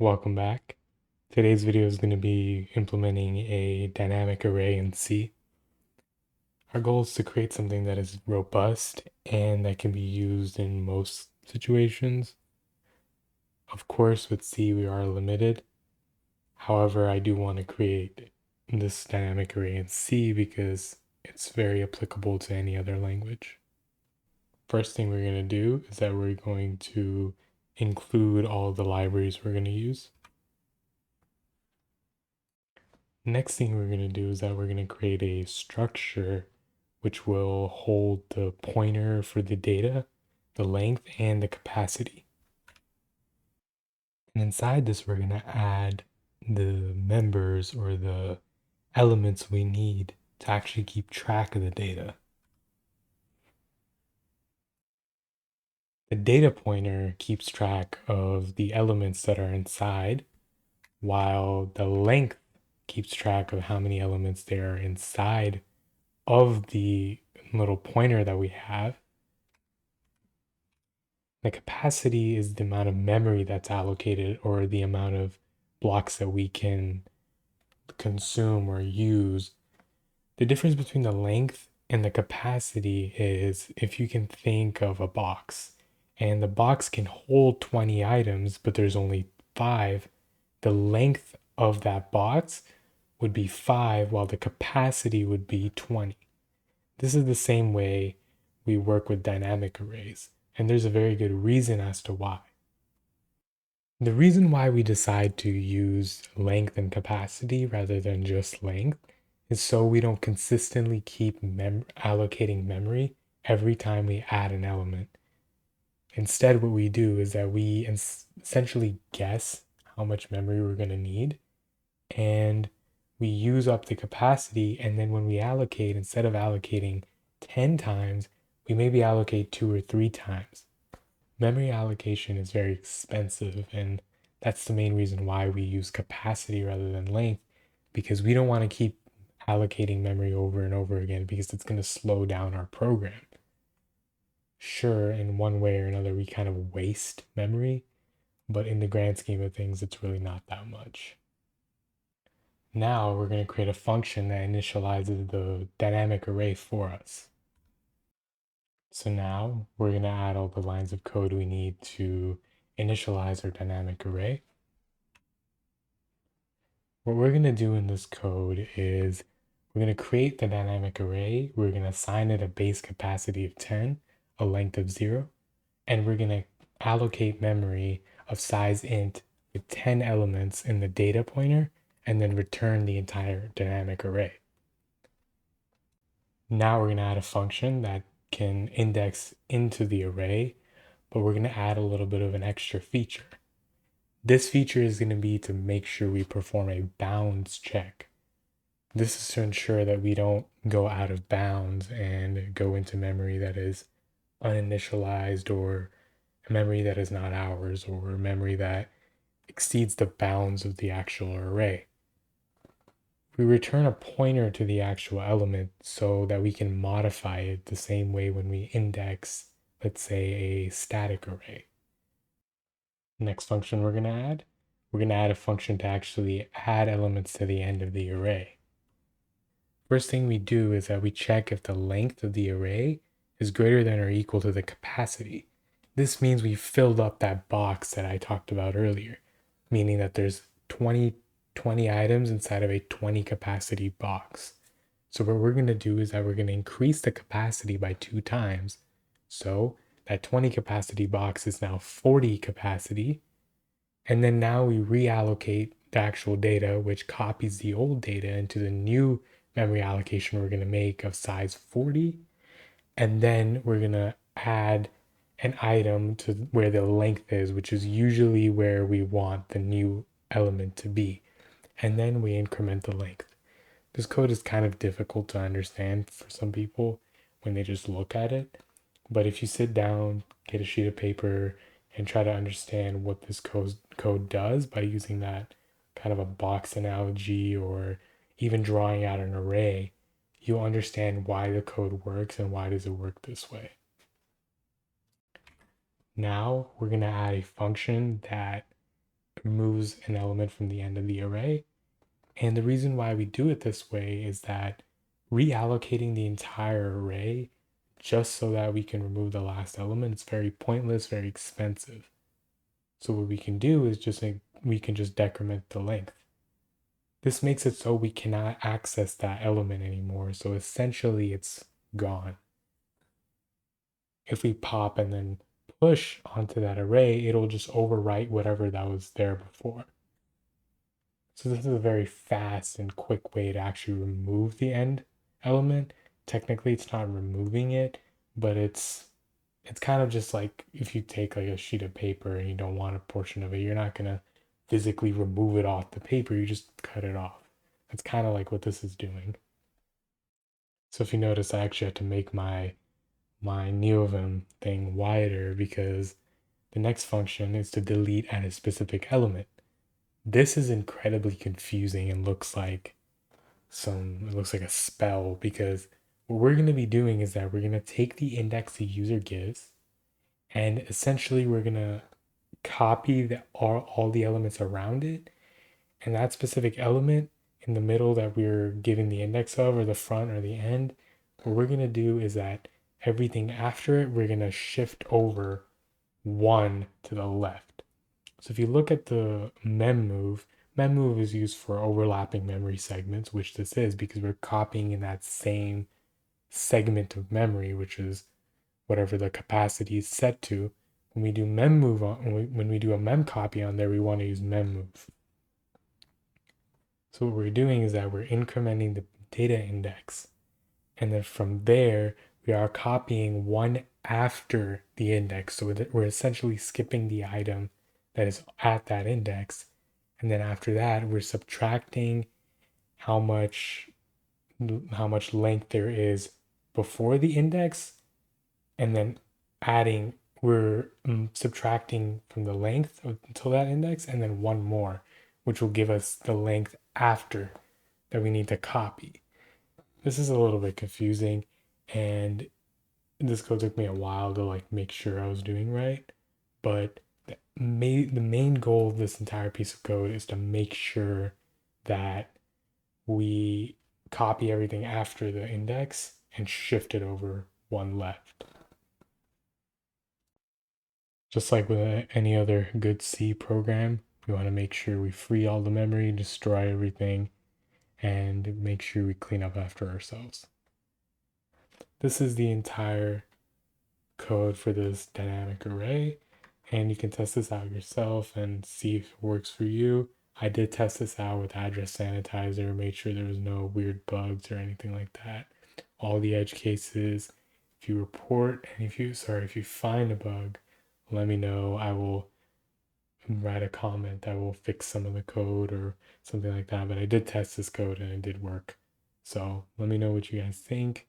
Welcome back. Today's video is going to be implementing a dynamic array in C. Our goal is to create something that is robust and that can be used in most situations. Of course, with C, we are limited. However, I do want to create this dynamic array in C because it's very applicable to any other language. First thing we're going to do is that we're going to include all the libraries we're going to use. Next thing we're going to do is that we're going to create a structure which will hold the pointer for the data, the length, and the capacity. And inside this, we're going to add the members or the elements we need to actually keep track of the data. The data pointer keeps track of the elements that are inside, while the length keeps track of how many elements there are inside of the little pointer that we have. The capacity is the amount of memory that's allocated or the amount of blocks that we can consume or use. The difference between the length and the capacity is if you can think of a box and the box can hold 20 items, but there's only 5, the length of that box would be 5 while the capacity would be 20. This is the same way we work with dynamic arrays, and there's a very good reason as to why. The reason why we decide to use length and capacity rather than just length is so we don't consistently keep allocating memory every time we add an element. Instead, what we do is that we essentially guess how much memory we're going to need, and we use up the capacity, and then when we allocate, instead of allocating 10 times, we maybe allocate 2 or 3 times. Memory allocation is very expensive, and that's the main reason why we use capacity rather than length, because we don't want to keep allocating memory over and over again because it's going to slow down our program. Sure, in one way or another, we kind of waste memory, but in the grand scheme of things, it's really not that much. Now we're going to create a function that initializes the dynamic array for us. So now we're going to add all the lines of code we need to initialize our dynamic array. What we're going to do in this code is we're going to create the dynamic array. We're going to assign it a base capacity of 10, a length of 0, and we're going to allocate memory of size int with 10 elements in the data pointer and then return the entire dynamic array. Now we're going to add a function that can index into the array, but we're going to add a little bit of an extra feature. This feature is going to be to make sure we perform a bounds check. This is to ensure that we don't go out of bounds and go into memory that is uninitialized or a memory that is not ours or a memory that exceeds the bounds of the actual array. We return a pointer to the actual element so that we can modify it the same way when we index, let's say, a static array. Next function we're going to add a function to actually add elements to the end of the array. First thing we do is that we check if the length of the array is greater than or equal to the capacity. This means we filled up that box that I talked about earlier, meaning that there's 20 items inside of a 20 capacity box. So what we're going to do is that we're going to increase the capacity by 2 times. So that 20 capacity box is now 40 capacity. And then now we reallocate the actual data, which copies the old data into the new memory allocation we're going to make of size 40. And then we're going to add an item to where the length is, which is usually where we want the new element to be. And then we increment the length. This code is kind of difficult to understand for some people when they just look at it. But if you sit down, get a sheet of paper, and try to understand what this code does by using that kind of a box analogy or even drawing out an array, you'll understand why the code works and why does it work this way. Now we're going to add a function that removes an element from the end of the array. And the reason why we do it this way is that reallocating the entire array just so that we can remove the last element is very pointless, very expensive. So what we can do is we can just decrement the length. This makes it so we cannot access that element anymore. So essentially it's gone. If we pop and then push onto that array, it'll just overwrite whatever that was there before. So this is a very fast and quick way to actually remove the end element. Technically it's not removing it, but it's kind of just like if you take like a sheet of paper and you don't want a portion of it, you're not gonna physically remove it off the paper, you just cut it off. That's kind of like what this is doing. So if you notice, I actually had to make my neovim thing wider because the next function is to delete at a specific element. This is incredibly confusing and looks like it looks like a spell because what we're going to be doing is that we're going to take the index the user gives and essentially we're going to copy all the elements around it, and that specific element in the middle that we're giving the index of, or the front or the end, what we're going to do is that everything after it, we're going to shift over one to the left. So if you look at the mem move is used for overlapping memory segments, which this is because we're copying in that same segment of memory, which is whatever the capacity is set to. When we do mem move when we do a mem copy on there, we want to use mem move. So what we're doing is that we're incrementing the data index, and then from there we are copying one after the index. So we're essentially skipping the item that is at that index, and then after that we're subtracting how much length there is before the index, and then we're subtracting from the length until that index, and then one more, which will give us the length after that we need to copy. This is a little bit confusing, and this code took me a while to like make sure I was doing right, but the main goal of this entire piece of code is to make sure that we copy everything after the index and shift it over one left. Just like with any other good C program, we want to make sure we free all the memory, destroy everything, and make sure we clean up after ourselves. This is the entire code for this dynamic array, and you can test this out yourself and see if it works for you. I did test this out with address sanitizer, made sure there was no weird bugs or anything like that. All the edge cases, if you report and if you find a bug, let me know. I will write a comment. I will fix some of the code or something like that. But I did test this code and it did work. So let me know what you guys think.